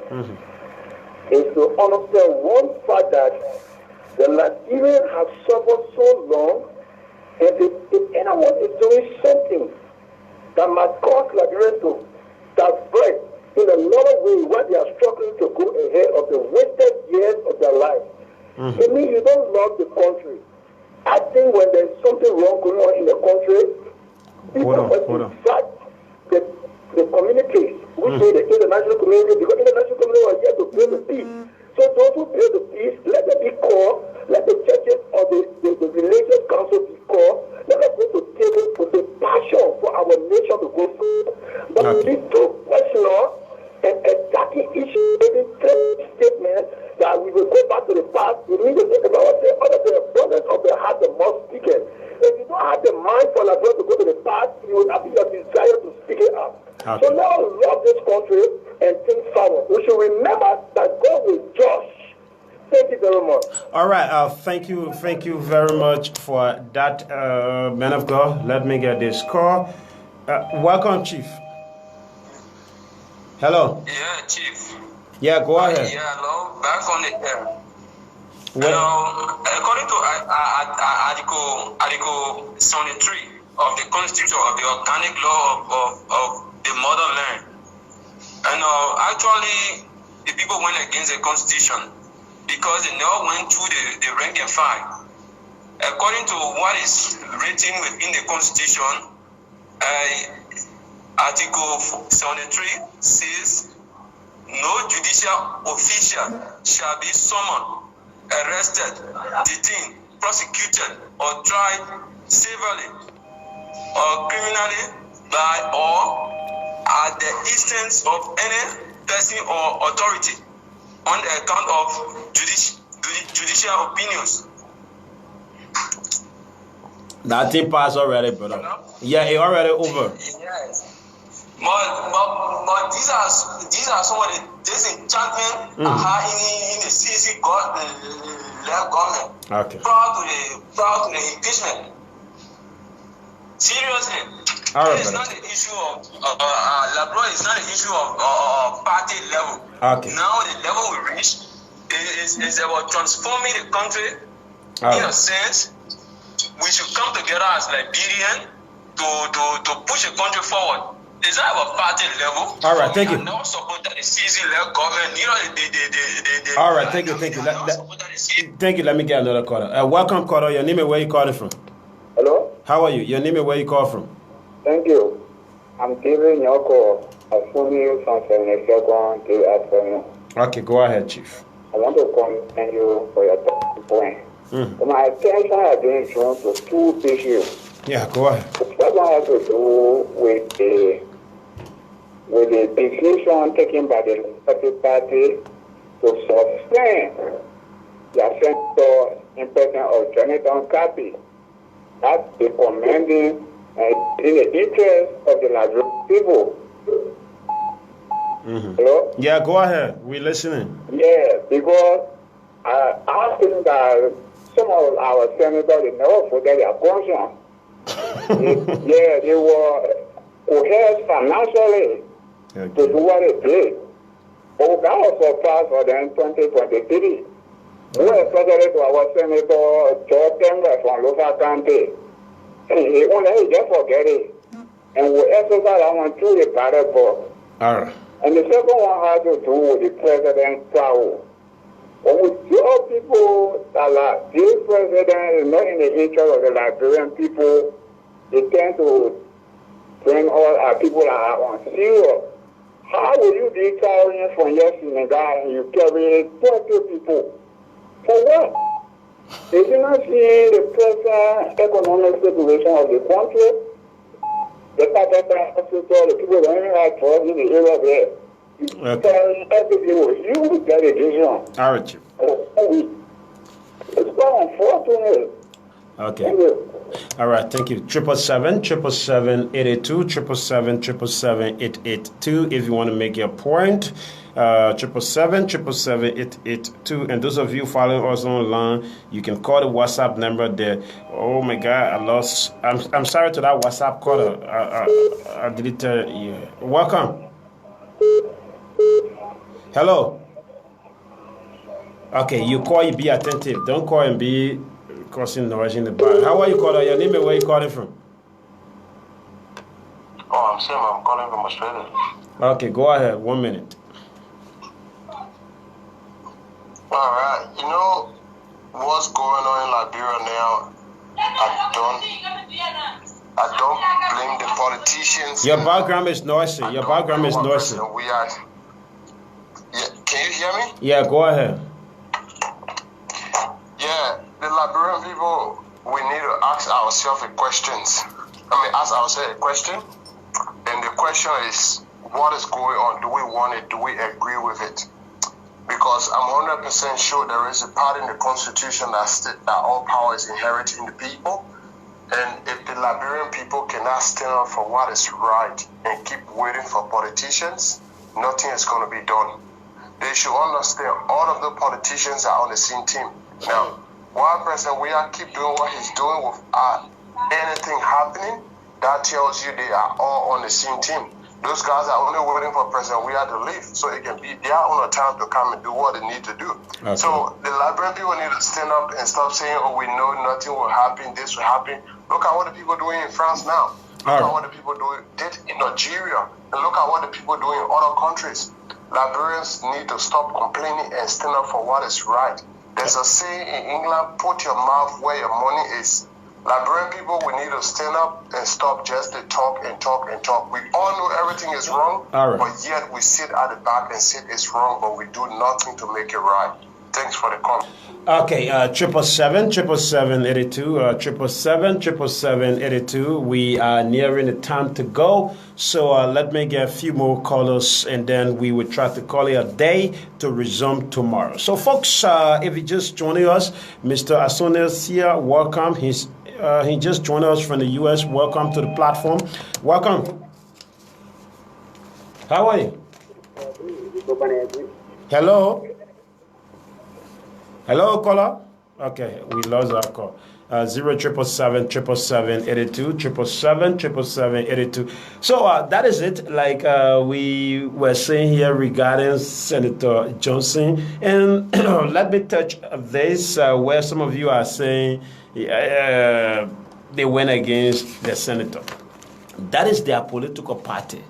is to understand one fact that the Liberians have suffered so long, and if anyone is doing something that might cause Liberians to divert in another way while they are struggling to go ahead of the wasted years of their life, it means you don't love the country. I think when there's something wrong going on in the country, people must invite the communities, which is the international community, because the international community are here to build the peace. So those who build the peace, let them be called, let the churches or the religious council be called, let them go to table with the passion for our nation to go through. But to be too personal and attacking each statement that we will go back to the past, we need to think about the abundance of the heart, the most speaking. If you don't have the mind for Liberia to go to the past, you will have your desire to speak it up. So now love this country and think forward. We should remember that God will judge. Thank you very much. All right. Thank you very much for that, man of God. Let me get this call. Welcome, Chief. Hello. Yeah, Chief. Yeah, go ahead. Yeah, hello. Back on the air. According to Article 73 of the constitution, of the organic law of the motherland. And actually, the people went against the constitution because they never went through the rank and file. According to what is written within the constitution, Article 73 says, no judicial official shall be summoned, arrested, detained, prosecuted, or tried civilly or criminally by or at the instance of any person or authority on the account of judicial opinions. That thing passed already, brother. Hello? Yeah, it already over. Yes. But these are some of the disenchantment in the CC left government. Okay. Proud to the impeachment. Seriously. All right, it's not the issue of Labrador. It's not the issue of party level. Okay. Now the level we reach is about transforming the country. All in right. a sense, we should come together as Liberians to push the country forward. It's not about party level. All right, thank you. I don't support that the CZ left government. You know, they All right, thank you. Thank you. Let me get another caller. Welcome, caller. Your name and where you calling from? Hello? How are you? Your name and where you call from? Thank you. I'm giving your call. I'm phoning you from 72nd to afternoon. Okay, go ahead, Chief. I want to commend you for your point. So my attention has been drawn to two issues. Yeah, go ahead. The first one has to do with the decision taken by the Democratic Party to suspend the senator in person of Jonathan Kapi. That's the commending in the interest of the Liberian people. Hello? Yeah, go ahead. We're listening. Yeah, because I think that some of our senators, they never forget their conscience. They were coerced financially to do what they did. But that was surpassed for them in 2023. We especially to our Senator George Temler from Lofa County. And he just forget it. And we exercise that one through the ballot box. All right. And the second one has to do with the president's power. When we tell people that this president is not in the interest of the Liberian people, they tend to bring all our people that are on serious. How will you be carrying from your Senegal and you carry 20 people? For what? Is he not seeing the present economic situation of the country? The people don't even have trust in the area there. Okay. You get a decision. All right, Chief. It's quite unfortunate. Okay. All right, thank you. 777-777-882, 777-777-882 if you want to make your point. 777-777-882. And those of you following us online, you can call the WhatsApp number there. Oh my God, I lost. I'm sorry to that WhatsApp caller. I deleted. Yeah. Welcome. Hello. Okay, you call, you be attentive. Don't call and be causing noise in the back. How are you calling? Your name and where you calling from? Oh, I'm Sam. I'm calling from Australia. Okay, go ahead. 1 minute. All right. You know what's going on in Liberia now? I don't blame the politicians. Your background is noisy. Yeah, can you hear me? Yeah, go ahead. Yeah, the Liberian people, we need to ask ourselves a question. And the question is, what is going on? Do we want it? Do we agree with it? Because I'm 100% sure there is a part in the Constitution that all power is inherited in the people. And if the Liberian people cannot stand up for what is right and keep waiting for politicians, nothing is going to be done. They should understand all of the politicians are on the same team. Now, one person we are keep doing what he's doing without anything happening, that tells you they are all on the same team. Those guys are only waiting for President we have to leave so it can be their own time to come and do what they need to do. Okay. So the Liberian people need to stand up and stop saying, oh, we know nothing will happen, this will happen. Look at what the people doing in France now. Look at what the people did in Nigeria. And look at what the people do in other countries. Liberians need to stop complaining and stand up for what is right. There's a saying in England, put your mouth where your money is. Liberian people, we need to stand up and stop just to talk and talk and talk. We all know everything is wrong, but yet we sit at the back and say it's wrong, but we do nothing to make it right. Thanks for the comment. Okay, 777-777-82, 777-777-82. We are nearing the time to go, so let me get a few more callers, and then we will try to call it a day to resume tomorrow. So, folks, if you just joining us, Mr. Asonis here, welcome. He just joined us from the U.S. Welcome to the platform. Welcome. How are you? Hello. Hello, caller. Okay, we lost our call. 077-777-82, 777-777-82. So that is it. Like we were saying here regarding Senator Johnson, and let me touch this where some of you are saying they went against the senator. That is their political party.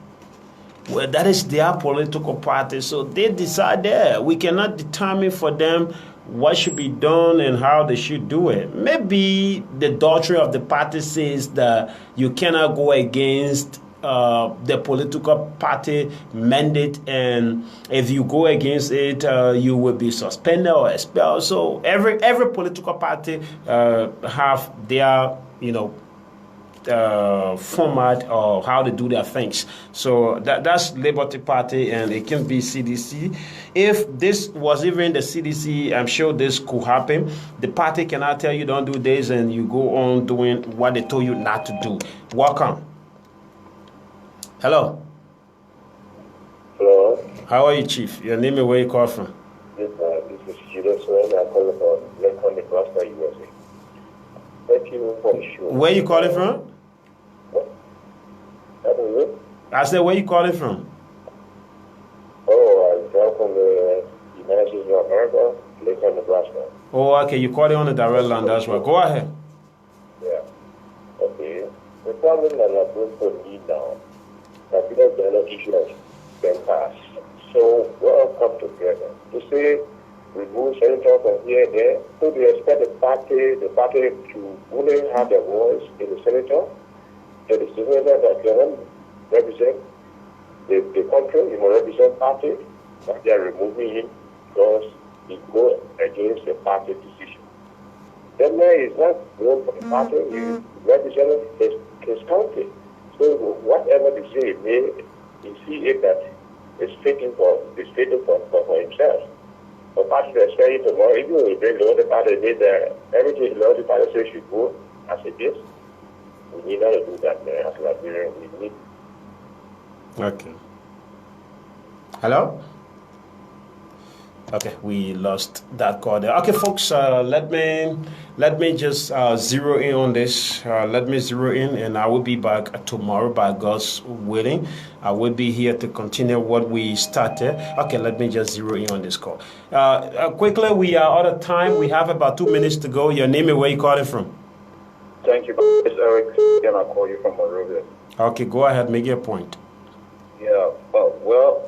Well, that is their political party. So they decide there. We cannot determine for them what should be done and how they should do it. Maybe the doctrine of the party says that you cannot go against the political party mandate, and if you go against it, you will be suspended or expelled. So every political party have their format or how they do their things. So that's Liberty Party, and it can be CDC. If this was even the CDC, I'm sure this could happen. The party cannot tell you don't do this and you go on doing what they told you not to do. Welcome. Hello. Hello. How are you, Chief? Your name and where you call from? This is Julius Swen. I'm calling from Lincoln, Nebraska, USA. Thank you for the show. Where you calling from? I said, where you calling from? Oh, I'm from the United States of America, Lincoln, Nebraska. Oh, okay. You calling on the direct line. That's right. Go ahead. Yeah. Okay. The problem that I'm going to need now, that because the issue has been passed. So we all come together to say remove senator from here and there. So they expect the party to only have their voice in the senator. And the senator that cannot represent the country, you must represent party, but they are removing him because he goes against the party decision. Then there is not going for the party, he represents his country. So whatever they say, he see it that it's fitting for himself. The party that's ready tomorrow, even if they know the party did everything the party says should go as it is. We need not to do that as Liberian. We need. Okay. Hello? Okay, we lost that call there. Okay, folks, let me just zero in on this. Let me zero in, and I will be back tomorrow by God's willing. I will be here to continue what we started. Okay, let me just zero in on this call. Quickly, we are out of time. We have about 2 minutes to go. Your name and where you calling from? Thank you. It's Eric, and I'll call you from Monrovia. Okay, go ahead. Make your point. Yeah, well,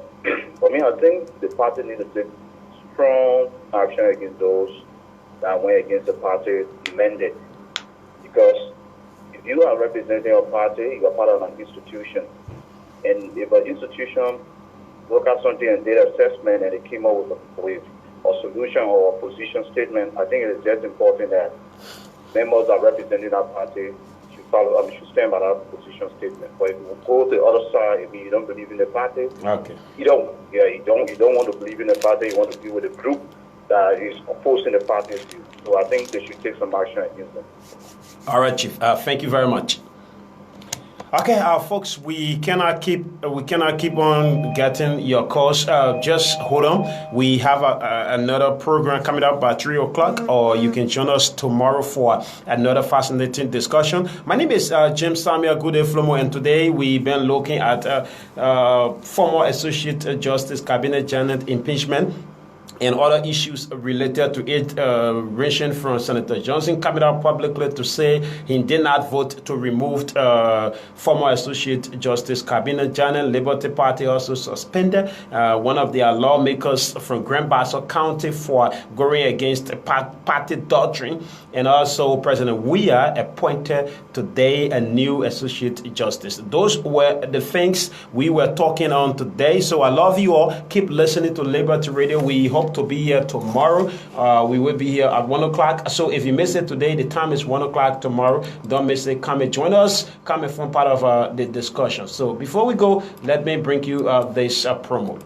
for me, I think the party needs to take strong action against those that went against the party mandate. Because if you are representing a party, you are part of an institution. And if an institution look at something and did assessment and they came up with a solution or a position statement, I think it is just important that members that are representing that party should stand by that position statement. But if you go to the other side, if you don't believe in the party, okay, you don't want to believe in the party. You want to be with a group that is opposing the party's view. So I think they should take some action against them. All right, Chief. Thank you very much. Okay, folks, we cannot keep on getting your calls. Just hold on. We have another program coming up by 3 o'clock, or you can join us tomorrow for another fascinating discussion. My name is James Samuel Goode-Flomo, and today we've been looking at former Associate Justice Cabinet Janet impeachment. and other issues related to it, ranging from Senator Johnson coming out publicly to say he did not vote to remove former Associate Justice Kabina Janet. Liberty Party also suspended one of their lawmakers from Grand Bassa County for going against party doctrine. And also President Weah appointed today a new Associate Justice. Those were the things we were talking on today. So I love you all. Keep listening to Liberty Radio. We hope to be here tomorrow. We will be here at 1 o'clock. So if you miss it today, the time is 1 o'clock tomorrow. Don't miss it. Come and join us. Come and form part of the discussion. So before we go, let me bring you this promo.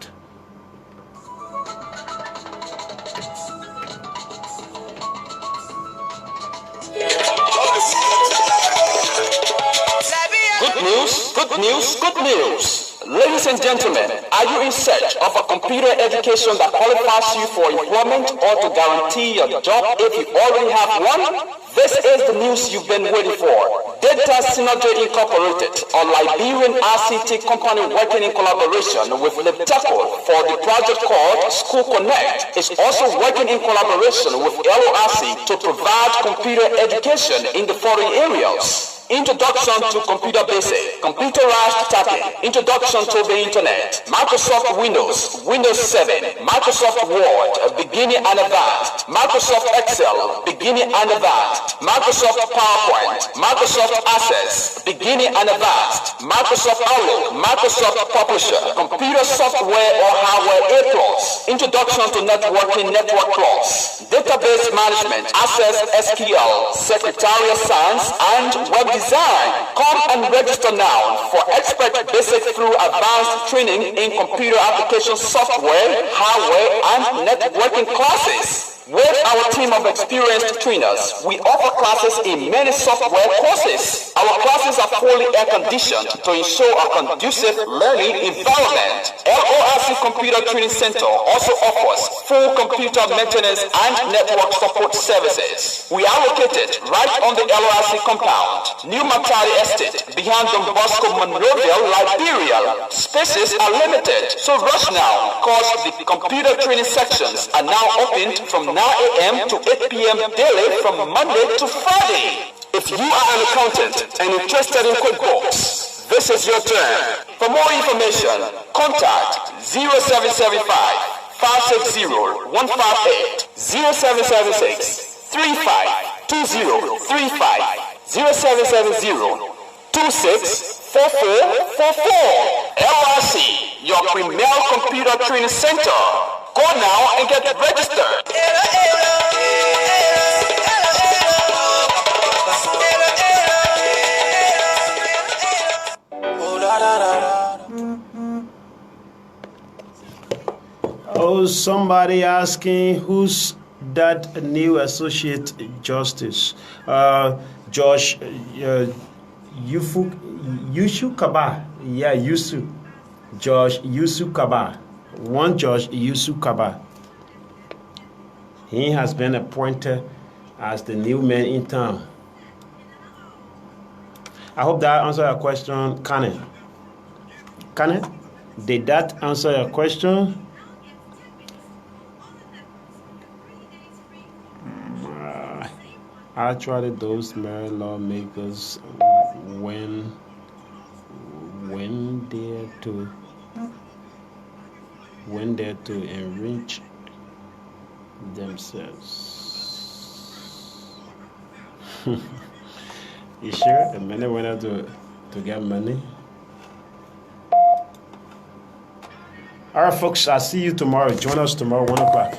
Good news. Ladies and gentlemen, are you in search of a computer education that qualifies you for employment or to guarantee your job if you already have one? This is the news you've been waiting for. Data Synergy Incorporated, a Liberian RCT company working in collaboration with Libteco for the project called School Connect, is also working in collaboration with LORC to provide computer education in the following areas: Introduction to Computer Basic, Computerized Typing, Introduction to the Internet, Microsoft Windows, Windows 7, Microsoft Word, Beginning and Advanced, Microsoft Excel, Beginning and Advanced, Microsoft PowerPoint, Microsoft Access, Beginning and Advanced, Microsoft Outlook, Microsoft Publisher, Computer Software or Hardware A+, Introduction to Networking, Network Plus, Database Management, Access SQL, Secretarial Science, and Web Design. Come and register now for expert basic through advanced training in computer application software, hardware, and networking classes. With our team of experienced trainers, we offer classes in many software courses. Our classes are fully air-conditioned to ensure a conducive learning environment. LORC Computer Training Center also offers full computer maintenance and network support services. We are located right on the LORC compound, New Matari Estate, behind Don Bosco, Monrovia, Liberia. Spaces are limited, so rush now, because the computer training sections are now opened from 9 a.m. to 8 p.m. daily from Monday to Friday. If you are an accountant and interested in QuickBooks, this is your turn. For more information, contact 0775 560 158, 0776 352035, 0770 264444. LRC, your premier computer training center. Go now and get registered. Oh, somebody asking who's that new Associate Justice? Josh Yusuf Kaba. Yeah, Yusuf. Josh Yusuf Kaba. One Judge Yusuf Kaba. He has been appointed as the new man in town. I hope that answered your question, Kane. Kane, did that answer your question? Actually, those married lawmakers when they're to enrich themselves. You sure? The many went out to get money. All right, folks, I'll see you tomorrow. Join us tomorrow, 1 o'clock.